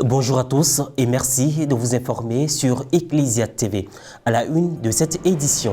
Bonjour à tous et merci de vous informer sur Ecclesia TV. À la une de cette édition,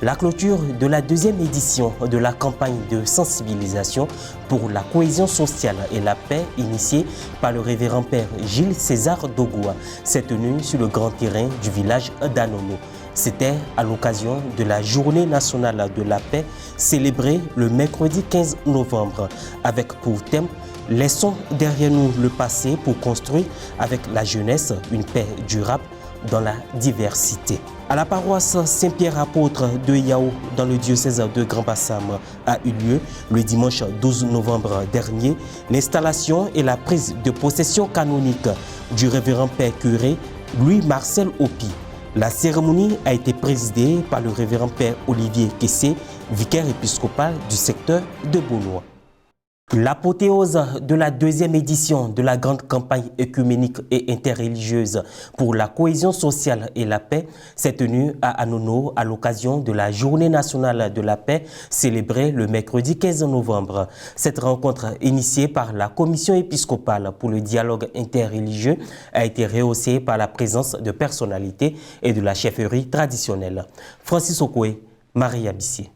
la clôture de la deuxième édition de la campagne de sensibilisation pour la cohésion sociale et la paix initiée par le révérend père Gilles César Dogoua s'est tenue sur le grand terrain du village d'Anono. C'était à l'occasion de la Journée nationale de la paix célébrée le mercredi 15 novembre avec pour thème « Laissons derrière nous le passé pour construire avec la jeunesse une paix durable dans la diversité ». À la paroisse Saint-Pierre-Apôtre de Yao, dans le diocèse de Grand-Bassam, a eu lieu le dimanche 12 novembre dernier l'installation et la prise de possession canonique du révérend père curé Louis-Marcel Opi. La cérémonie a été présidée par le révérend père Olivier Kessé, vicaire épiscopal du secteur de Beaunois. L'apothéose de la deuxième édition de la grande campagne œcuménique et interreligieuse pour la cohésion sociale et la paix s'est tenue à Anono à l'occasion de la Journée nationale de la paix célébrée le mercredi 15 novembre. Cette rencontre initiée par la commission épiscopale pour le dialogue interreligieux a été rehaussée par la présence de personnalités et de la chefferie traditionnelle. Francis Okoué, Maria Bissier.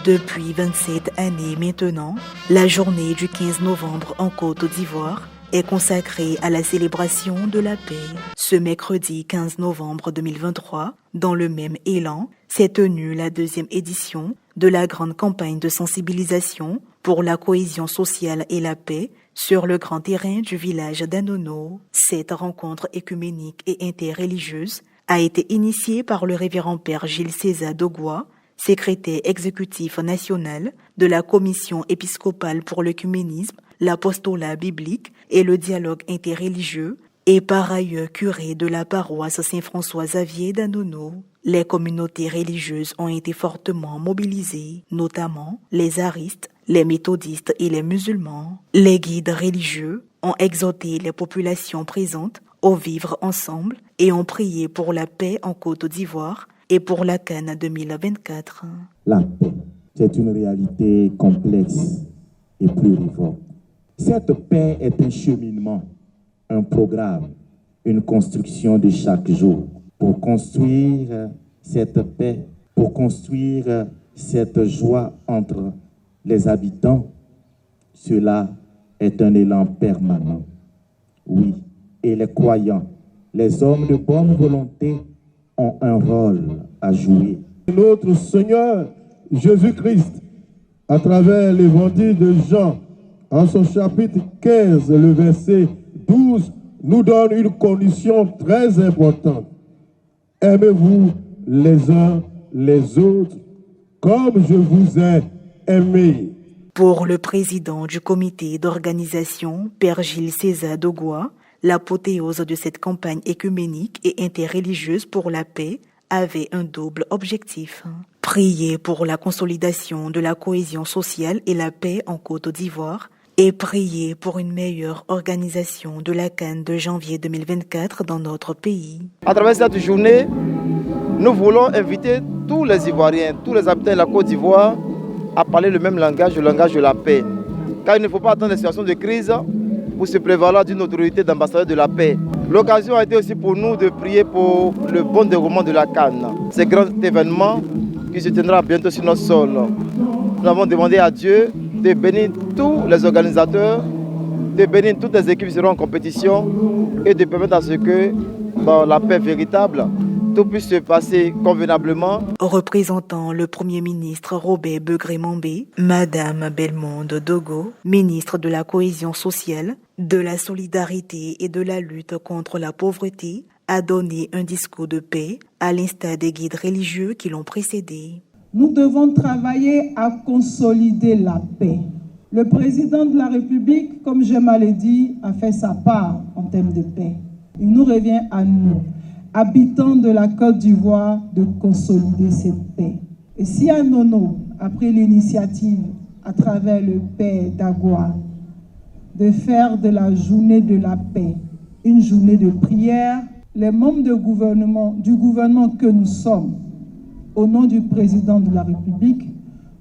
Depuis 27 années maintenant, la journée du 15 novembre en Côte d'Ivoire est consacrée à la célébration de la paix. Ce mercredi 15 novembre 2023, dans le même élan, s'est tenue la deuxième édition de la grande campagne de sensibilisation pour la cohésion sociale et la paix sur le grand terrain du village d'Anono. Cette rencontre œcuménique et interreligieuse a été initiée par le révérend père Gilles César Dogoua, secrétaire exécutif national de la Commission épiscopale pour l'œcuménisme, l'apostolat biblique et le dialogue interreligieux, et par ailleurs curé de la paroisse Saint-François-Xavier d'Anono. Les communautés religieuses ont été fortement mobilisées, notamment les aristes, les méthodistes et les musulmans. Les guides religieux ont exhorté les populations présentes au vivre ensemble et ont prié pour la paix en Côte d'Ivoire et pour la Cannes 2024. La paix, c'est une réalité complexe et pluriforme. Cette paix est un cheminement, un programme, une construction de chaque jour. Pour construire cette paix, pour construire cette joie entre les habitants, cela est un élan permanent. Oui, et les croyants, les hommes de bonne volonté, ont un rôle à jouer. Notre Seigneur Jésus-Christ, à travers l'évangile de Jean, en son chapitre 15, le verset 12, nous donne une condition très importante. Aimez-vous les uns les autres comme je vous ai aimé. Pour le président du comité d'organisation, père Gilles César Dogoua, l'apothéose de cette campagne œcuménique et interreligieuse pour la paix avait un double objectif. Prier pour la consolidation de la cohésion sociale et la paix en Côte d'Ivoire et prier pour une meilleure organisation de la Cannes de janvier 2024 dans notre pays. À travers cette journée, nous voulons inviter tous les Ivoiriens, tous les habitants de la Côte d'Ivoire à parler le même langage, le langage de la paix. Car il ne faut pas attendre les situations de crise pour se prévaloir d'une autorité d'ambassadeur de la paix. L'occasion a été aussi pour nous de prier pour le bon déroulement de la Cannes. Ce grand événement qui se tiendra bientôt sur notre sol. Nous avons demandé à Dieu de bénir tous les organisateurs, de bénir toutes les équipes qui seront en compétition et de permettre à ce que dans la paix véritable, tout puisse se passer convenablement. Représentant le Premier ministre Robert Begré-Mambé, Madame Belmonde Dogo, ministre de la Cohésion sociale, de la solidarité et de la lutte contre la pauvreté, a donné un discours de paix à l'instar des guides religieux qui l'ont précédé. Nous devons travailler à consolider la paix. Le président de la République, comme j'aime à le dire, a fait sa part en termes de paix. Il nous revient à nous, habitants de la Côte d'Ivoire, de consolider cette paix. Et si Anono a pris l'initiative, à travers le père Dagoua, de faire de la journée de la paix une journée de prière, les membres du gouvernement que nous sommes, au nom du président de la République,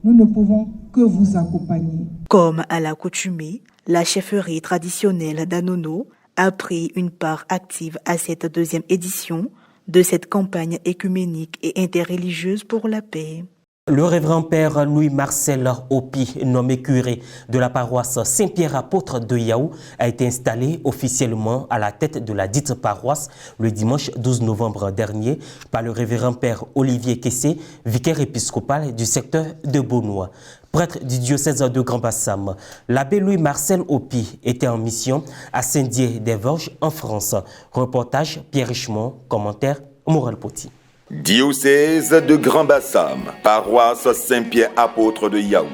nous ne pouvons que vous accompagner. Comme à l'accoutumée, la chefferie traditionnelle d'Anono a pris une part active à cette deuxième édition de cette campagne écuménique et interreligieuse pour la paix. Le révérend père Louis-Marcel Opi, nommé curé de la paroisse Saint-Pierre apôtre de Yahou, a été installé officiellement à la tête de la dite paroisse le dimanche 12 novembre dernier par le révérend père Olivier Kessé, vicaire épiscopal du secteur de Beaunois. Prêtre du diocèse de Grand-Bassam, l'abbé Louis-Marcel Opi était en mission à Saint-Dié-des-Vosges en France. Reportage Pierre Richemont, commentaire Moral Poti. Diocèse de Grand-Bassam, paroisse Saint-Pierre apôtre de Yahou.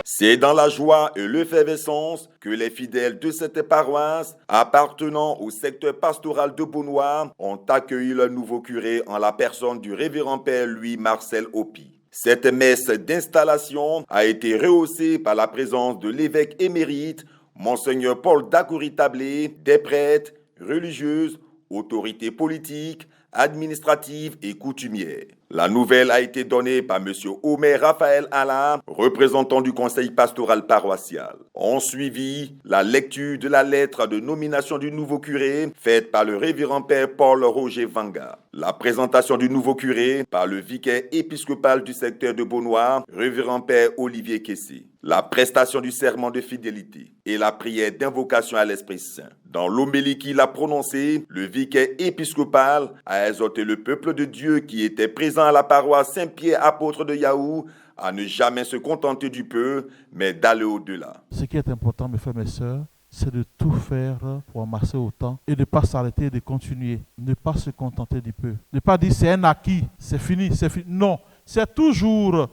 C'est dans la joie et l'effervescence que les fidèles de cette paroisse, appartenant au secteur pastoral de Beaunois, ont accueilli le nouveau curé en la personne du révérend père Louis-Marcel Opi. Cette messe d'installation a été rehaussée par la présence de l'évêque émérite, Monseigneur Paul Dacoury-Tablé, des prêtres, religieuses, autorités politiques, administratives et coutumières. La nouvelle a été donnée par M. Omer Raphaël Alain, représentant du conseil pastoral paroissial. On suivit la lecture de la lettre de nomination du nouveau curé faite par le révérend père Paul Roger Vanga. La présentation du nouveau curé par le vicaire épiscopal du secteur de Beaunois, révérend père Olivier Kessé. La prestation du serment de fidélité et la prière d'invocation à l'Esprit Saint. Dans l'homélie qu'il a prononcée, le vicaire épiscopal a exhorté le peuple de Dieu qui était présent à la paroisse Saint-Pierre apôtre de Yahou à ne jamais se contenter du peu, mais d'aller au-delà. Ce qui est important, mes frères et mes sœurs, c'est de tout faire pour amasser autant et de ne pas s'arrêter et de continuer. Ne pas se contenter du peu. Ne pas dire c'est un acquis, c'est fini, c'est fini. Non, c'est toujours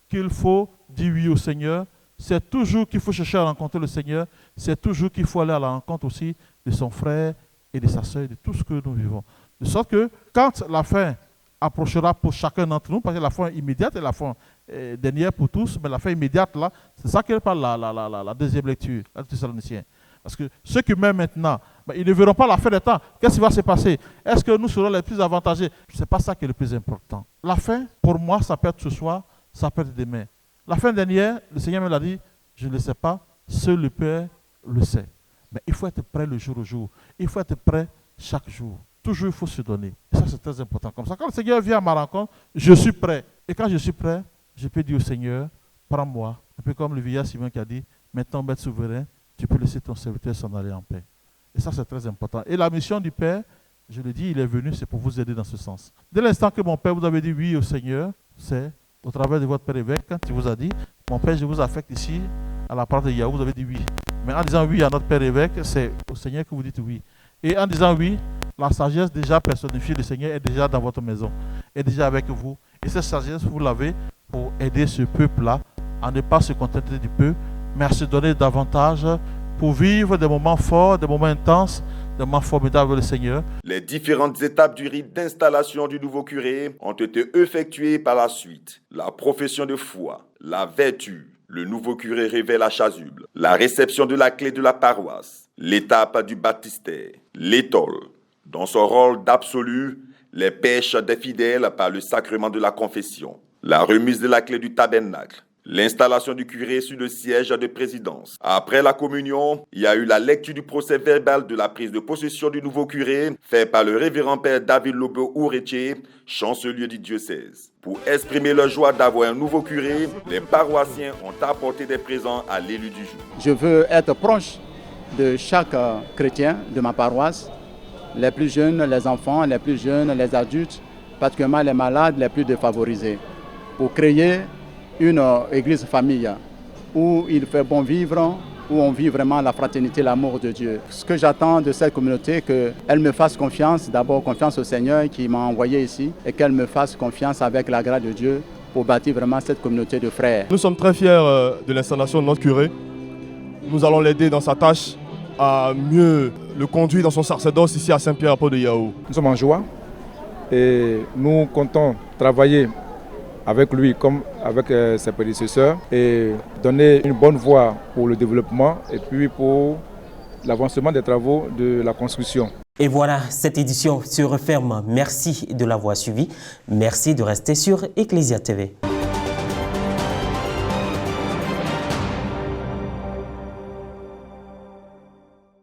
qu'il faut dire oui au Seigneur. C'est toujours qu'il faut chercher à rencontrer le Seigneur. C'est toujours qu'il faut aller à la rencontre aussi de son frère et de sa sœur, de tout ce que nous vivons. De sorte que quand la fin approchera pour chacun d'entre nous, parce que la fin immédiate est la fin dernière pour tous, mais la fin immédiate là, c'est ça qu'elle parle la deuxième lecture, la Thessaloniciens. Parce que ceux qui meurent maintenant, ils ne verront pas la fin des temps. Qu'est-ce qui va se passer? Est-ce que nous serons les plus avantagés? Ce n'est pas ça qui est le plus important. La fin, pour moi, ça peut être ce soir, ça peut être demain. La fin dernière, le Seigneur me l'a dit, je ne le sais pas, seul le Père le sait. Mais il faut être prêt le jour au jour. Il faut être prêt chaque jour. Toujours, il faut se donner. Et ça, c'est très important. Comme ça, quand le Seigneur vient à ma rencontre, je suis prêt. Et quand je suis prêt, je peux dire au Seigneur, prends-moi. Un peu comme le vieillard Simon qui a dit, maintenant, Maître souverain, tu peux laisser ton serviteur s'en aller en paix. Et ça, c'est très important. Et la mission du Père, je le dis, il est venu, c'est pour vous aider dans ce sens. Dès l'instant que mon Père vous avait dit oui au Seigneur, c'est au travers de votre Père évêque, quand il vous a dit, mon Père, je vous affecte ici, à la part de Yahou, vous avez dit oui. Mais en disant oui à notre Père évêque, c'est au Seigneur que vous dites oui. Et en disant oui, la sagesse déjà personnifiée du Seigneur est déjà dans votre maison, est déjà avec vous. Et cette sagesse, vous l'avez pour aider ce peuple-là à ne pas se contenter du peu, mais à se donner davantage pour vivre des moments forts, des moments intenses, des moments formidables avec le Seigneur. Les différentes étapes du rite d'installation du nouveau curé ont été effectuées par la suite. La profession de foi, la vertu, le nouveau curé révèle la chasuble, la réception de la clé de la paroisse, l'étape du baptistère, l'étole, dans son rôle d'absolu, les pêches des fidèles par le sacrement de la confession, la remise de la clé du tabernacle, l'installation du curé sur le siège de présidence. Après la communion, il y a eu la lecture du procès verbal de la prise de possession du nouveau curé, fait par le révérend père David Lobo Oureche, chancelier du diocèse. Pour exprimer leur joie d'avoir un nouveau curé, les paroissiens ont apporté des présents à l'élu du jour. Je veux être proche de chaque chrétien de ma paroisse, les plus jeunes, les enfants, les plus jeunes, les adultes, particulièrement les malades, les plus défavorisés, pour créer une église famille où il fait bon vivre, où on vit vraiment la fraternité, l'amour de Dieu. Ce que j'attends de cette communauté, qu'elle me fasse confiance, d'abord confiance au Seigneur qui m'a envoyé ici, et qu'elle me fasse confiance avec la grâce de Dieu pour bâtir vraiment cette communauté de frères. Nous sommes très fiers de l'installation de notre curé. Nous allons l'aider dans sa tâche à mieux le conduire dans son sacerdoce ici à Saint-Pierre apôtre de Yahou. Nous sommes en joie et nous comptons travailler avec lui comme avec ses prédécesseurs et donner une bonne voie pour le développement et puis pour l'avancement des travaux de la construction. Et voilà, cette édition se referme. Merci de l'avoir suivi. Merci de rester sur Ecclesia TV.